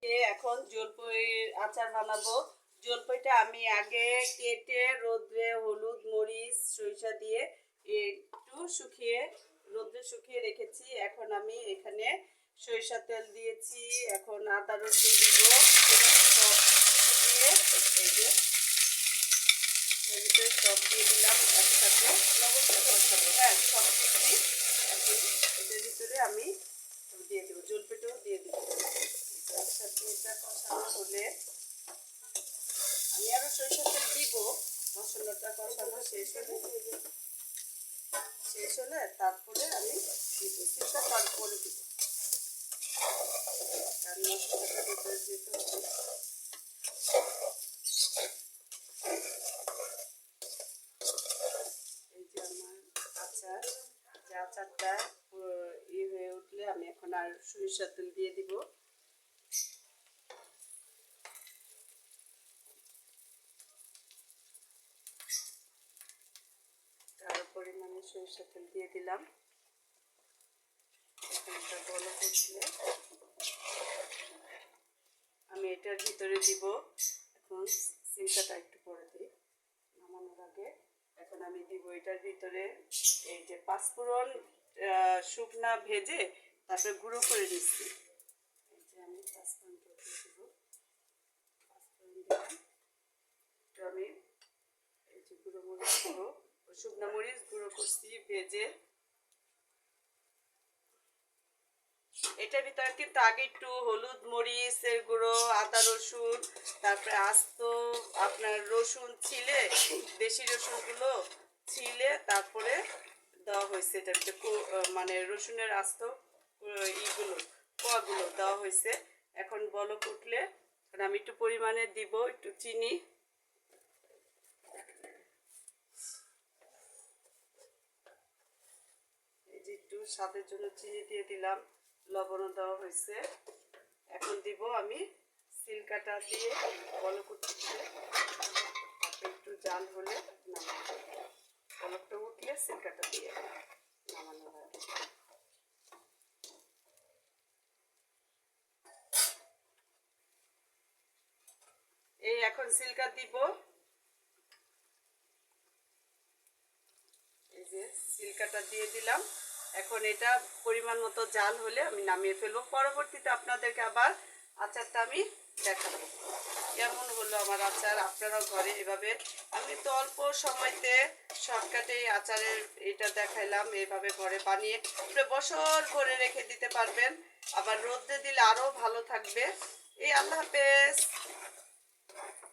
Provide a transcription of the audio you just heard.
এখন জলপাইয়ের আচার বানাবো। জলপাইটা আমি আগে কেটে রোদ্রে হলুদ মরিচ সরিষা দিয়ে একটু রোদ্রে শুকিয়ে রেখেছি। এখন আমি এখানে সরিষা তেল দিয়েছি, এখন আদা রসুন দিব সব দিয়ে, এই যে এর ভিতরে সব দিয়ে দিলাম একসাথে। লবণটা কষাবো, হ্যাঁ সব দিচ্ছি। এখন এটার ভিতরে আমি দিয়ে দেবো, জলপাইটাও দিয়ে দেবো। একসাথে এটা কষানো হলে আমি আরো সরিষার তেল দিব। মশলাটা কষানো শেষ হলে তারপরে আমি দিব, সিলটা তারপরে দিব, কারণ মশলাটা ভিতরে যেতে হবে। এই যে আমার আচার, যে আচারটা হয়ে উঠলে আমি এখন আর সরিষার তেল দিয়ে দিব। পরিমাণে সরিষার তেল দিয়ে দিলাম। এটা বলক উঠলে আমি এটার ভিতরে দিব। এখন সিলকাটা একটু পরে দিই নামানোর আগে। এখন আমি দিব এটার ভিতরে এই যে পাঁচফোড়ন শুকনা ভেজে তারপরে গুঁড়ো করে নিচ্ছি। এই যে আমি পাঁচফোড়নটা দিয়ে দেবো, পাঁচফোড়ন দিলাম। একটু আমি এই যে গুঁড়ো মরিচ গুঁড়ো, শুকনো মরিচ গুঁড়ো করছি ভেজে। এটার ভিতরে কিন্তু আগে একটু হলুদ মরিচের গুঁড়ো, আদা রসুন, তারপরে আস্ত আপনার রসুন ছিলে, দেশি রসুনগুলো ছিলে তারপরে দেওয়া হয়েছে। এটার ভিতরে মানে রসুনের আস্ত কোয়াগুলো দেওয়া হয়েছে। এখন বলক উঠলে আমি একটু পরিমাণে দিব একটু চিনি। এই যে একটু স্বাদের জন্য চিনি দিয়ে দিলাম, লবণও দেওয়া হয়েছে। এখন দিব আমি সিলকাটা দিয়ে বলক উঠতে, একটু জাল হলে নামানো, বলকটা উঠলে সিলকাটা দিয়ে নামানো হয়। এই এখন সিলকা দিব, এই যে সিলকাটা দিয়ে দিলাম। এখন এটা পরিমাণ মতো জাল হলে আমি নামিয়ে ফেলবো। পরবর্তীতে আপনাদেরকে আবার আচারটা আমি দেখাবো কেমন হলো আমার আচার। আপনারাও ঘরে এভাবে, আমি তো অল্প সময়তে শর্টকাটে আচারের এটা দেখাইলাম, এইভাবে ঘরে বানিয়ে বছর ভরে রেখে দিতে পারবেন। আবার রোদে দিলে আরও ভালো থাকবে। এই আল্লাহ হাফেজ।